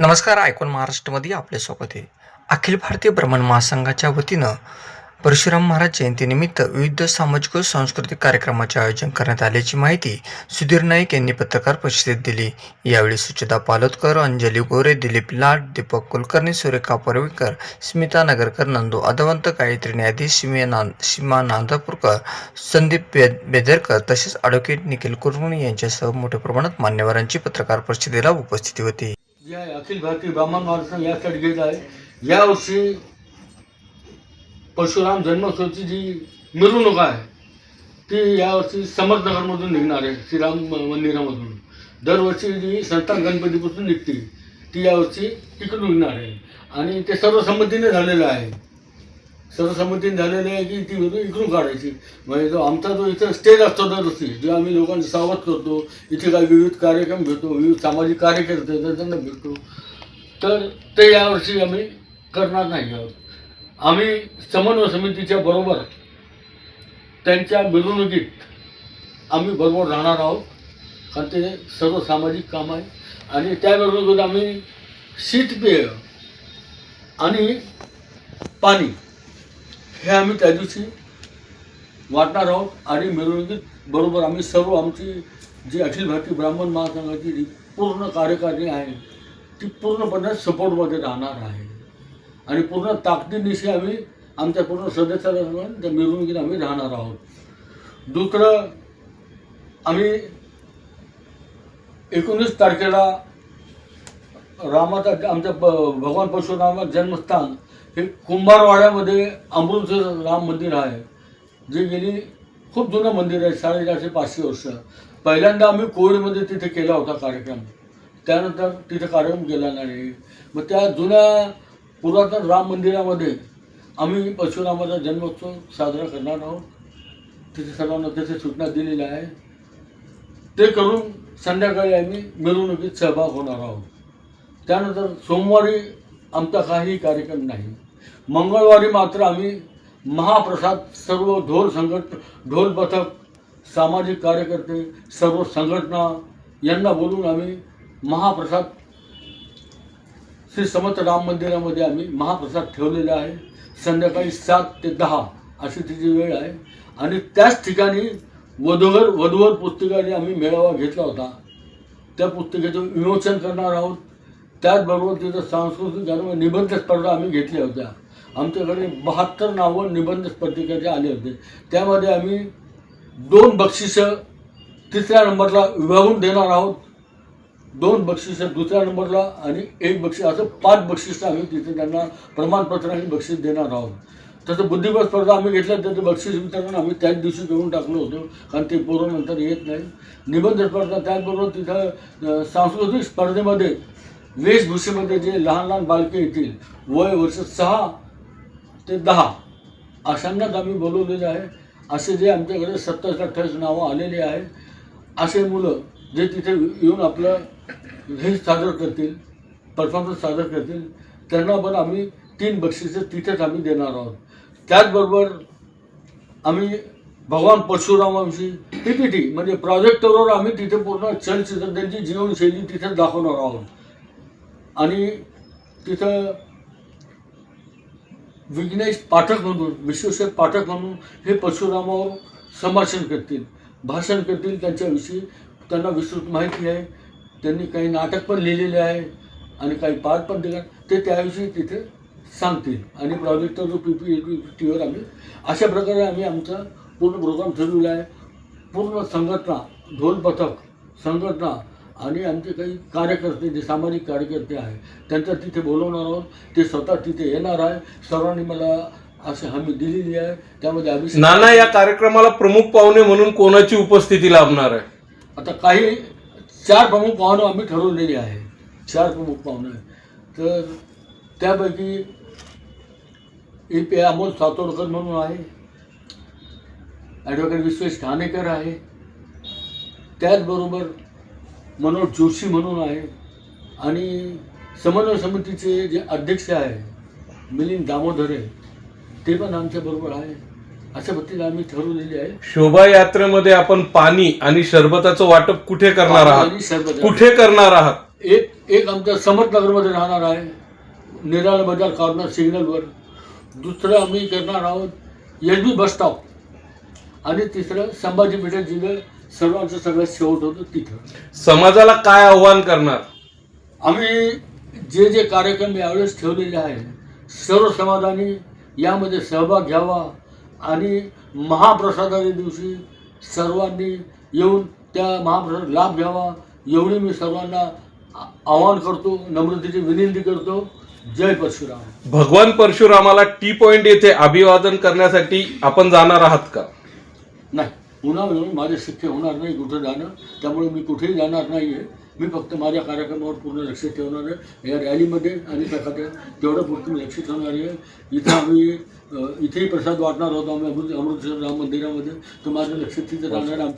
नमस्कार. आयकॉन महाराष्ट्रामध्ये आपले स्वागत आहे. अखिल भारतीय ब्राह्मण महासंघाच्या वतीनं परशुराम महाराज जयंतीनिमित्त विविध सामाजिक व सांस्कृतिक कार्यक्रमाचे आयोजन करण्यात आल्याची माहिती सुधीर नाईक यांनी पत्रकार परिषदेत दिली. यावेळी सुचिता पालोदकर, अंजली गोरे, दिलीप लाड, दीपक कुलकर्णी, सुरेखा परवीकर, स्मिता नगरकर, नंदू अदवंत, गायत्री न्यायाधीश, सीमा नांदापूरकर, संदीप बेदरकर तसेच ॲडव्होकेट निखिल कुलकर्णी यांच्यासह मोठ्या प्रमाणात मान्यवरांची पत्रकार परिषदेला उपस्थिती होती. जे आहे अखिल भारतीय ब्राह्मण महासंघ यासाठी घेत आहे. यावर्षी परशुराम जन्मोत्सवाची जी मिरवणूक आहे ती यावर्षी समर्थनगरमधून निघणार आहे. श्रीराम मंदिरामधून दरवर्षी जी संस्थान गणपतीपासून निघते ती यावर्षी तिकडून निघणार आहे आणि ते सर्वसंमतीने झालेलं आहे. सर्वसंमतीने झालेलं आहे की ती मिरवणूक इकडून काढायची. म्हणजे जो आमचा जो इथं स्टेज असतो दरवर्षी जे आम्ही लोकांना सावध करतो, इथे काही विविध कार्यक्रम घेतो, विविध सामाजिक कार्यकर्ते त्यांना भेटतो, तर ते यावर्षी आम्ही करणार नाही आहोत. आम्ही समन्वय समितीच्या बरोबर त्यांच्या मिरवणुकीत आम्ही बरोबर राहणार आहोत, कारण ते सर्व सामाजिक काम आहे. आणि त्या मिरवणुकीत आम्ही शीतपेय आणि पाणी हे आम्ही त्या दिवशी वाटणार आहोत. आणि मिरवणुकीत बरोबर आम्ही सर्व आमची जी अखिल भारतीय ब्राह्मण महासंघाची जी पूर्ण कार्यकारिणी आहे ती पूर्णपणे सपोर्टमध्ये राहणार आहे आणि पूर्ण ताकदीनिशी आम्ही आमच्या पूर्ण सदस्याला त्या मिरवणुकीत आम्ही राहणार आहोत. दुसरं, आम्ही 19 तारखेला रामाचा आमच्या भगवान परशुराम जन्मस्थान हे कुंभारवाड्यामध्ये अमृतसर राम मंदिर आहे, जे गेली खूप जुनं मंदिर आहे, 450-500 वर्ष. पहिल्यांदा आम्ही कोविडमध्ये तिथे केला होता कार्यक्रम, त्यानंतर तिथे कार्यक्रम केला नाही. मग त्या जुन्या पुरातन राम मंदिरामध्ये आम्ही परशुरामाचा जन्मोत्सव साजरा करणार आहोत. तिथे सर्वांना त्याची सूचना दिलेली आहे. ते करून संध्याकाळी आम्ही मिरवणुकीत सहभाग होणार आहोत. त्यानंतर सोमवारी आमचा काही कार्यक्रम नाही. मंगळवारी मात्र आम्ही महाप्रसाद सर्व ढोल पथक, सामाजिक कार्यकर्ते, सर्व संघटना यांना बोलून आम्ही महाप्रसाद श्री समर्थ राम मंदिरामध्ये आम्ही महाप्रसाद ठेवलेला आहे. संध्याकाळी 7 ते 10 अशी तिची वेळ आहे. आणि त्याच ठिकाणी वधूवर पुस्तिकाने आम्ही मेळावा घेतला होता, त्या पुस्तिकेचं विमोचन करणार आहोत. त्याचबरोबर तिथं सांस्कृतिक आणि निबंध स्पर्धा आम्ही घेतल्या होत्या. आमच्याकडे 72 नावं निबंध स्पर्धेचे आले होते. त्यामध्ये आम्ही 2 बक्षिसं तिसऱ्या नंबरला विभागून देणार आहोत, 2 बक्षिसं दुसऱ्या नंबरला आणि 1 बक्षीस, असं 5 बक्षिसं आम्ही तिथे त्यांना प्रमाणपत्र आणि बक्षीस देणार आहोत. तसं बुद्धिबळ स्पर्धा आम्ही घेतल्या, त्याचं बक्षीस वितरण आम्ही त्याच दिवशी करून टाकलं होतं, कारण ते पोरं नंतर येत नाही. निबंध स्पर्धा, त्याचबरोबर तिथं सांस्कृतिक स्पर्धेमध्ये वेशभूषेमध्ये जे लहान बालके येतील, वय वर्ष 6 ते 10 अशांनाच आम्ही बोलवलेलं आहे. असे जे आमच्याकडे 27-28 नावं आलेली आहे, असे मुलं जे तिथे येऊन आपलं हे सादर करतील, परफॉर्मन्स सादर करतील, त्यांना पण आम्ही 3 बक्षिसं तिथेच आम्ही देणार आहोत. त्याचबरोबर आम्ही भगवान परशुरामांची PPT म्हणजे प्रोजेक्टरवर आम्ही तिथे पूर्ण चलचित्र त्यांची जीवनशैली तिथेच दाखवणार आहोत. आणि तिथं विघ्नेश पाठक म्हणून, विश्वेश्वर पाठक म्हणून हे परशुरामावर संभाषण करतील, भाषण करतील. त्यांच्याविषयी त्यांना विस्तृत माहिती आहे. त्यांनी काही नाटक पण लिहिलेले आहे आणि काही पाठ पण दिला, ते त्याविषयी तिथे सांगतील. आणि प्रोजेक्टरवर PPTवर आम्ही अशा प्रकारे आम्ही आमचा पूर्ण प्रोग्राम ठरवला आहे. पूर्ण संघटना, ढोल पथक संघटना आणि आमचे काही कार्यकर्ते जे सामाजिक कार्यकर्ते आहे त्यांचा तिथे बोलवणार आहोत. ते स्वतः तिथे येणार आहे. सर्वांनी मला अशी हमी दिलेली आहे. त्यामध्ये अभिषेक नाना, या कार्यक्रमाला प्रमुख पाहुणे म्हणून कोणाची उपस्थिती लाभणार आहे? आता काही 4 प्रमुख पाहुणे आम्ही ठरवलेली आहे. 4 प्रमुख पाहुणे, तर त्यापैकी EP अमोल सातोडकर म्हणून आहे, ॲडव्होकेट विश्वेश ठाणेकर आहे, त्याचबरोबर मनोज जोशी म्हणून आहे, आणि समन्वय समितीचे जे अध्यक्ष आहे मिलिंद दामोदरे ते पण आमच्याबरोबर आहे. अशा पद्धतीने आम्ही ठरवलेली आहे. शोभायात्रेमध्ये आपण पाणी आणि सरबताचं वाटप कुठे करणार आहात? सरबत कुठे करणार आहात? एक आमच्या समर्थनगरमध्ये राहणार आहे, निराळा बाजार कॉर्नर सिग्नलवर. दुसरं आम्ही करणार आहोत एस.बी. Bus stop. आणि तिसरं संभाजी पेठेत जिथं सर्वांचं सगळं शेवट होतं तिथं. समाजाला काय आव्हान करणार? आम्ही जे कार्यक्रम यावेळेस ठेवलेले आहे, सर्व समाजाने यामध्ये सहभाग घ्यावा आणि महाप्रसादाच्या दिवशी सर्वांनी येऊन त्या महाप्रसाद लाभ घ्यावा एवढी मी सर्वांना आवाहन करतो, नम्रतेची विनंती करतो. जय परशुराम. भगवान परशुरामाला टी पॉइंट येथे अभिवादन करण्यासाठी आपण जाणार आहात का? नाही, उन्हाळ्यामुळे माझे शक्य होणार नाही कुठं जाणं, त्यामुळे मी कुठेही जाणार नाही आहे. मी फक्त माझ्या कार्यक्रमावर पूर्ण लक्ष ठेवणार आहे. या रॅलीमध्ये आणि प्रकारे तेवढं पुरतं मी लक्ष ठेवणार आहे. इथं आम्ही इथेही प्रसाद वाटणार आहोत आम्ही अमृतसर राम मंदिरामध्ये, तर माझं लक्ष तिथं राहणार.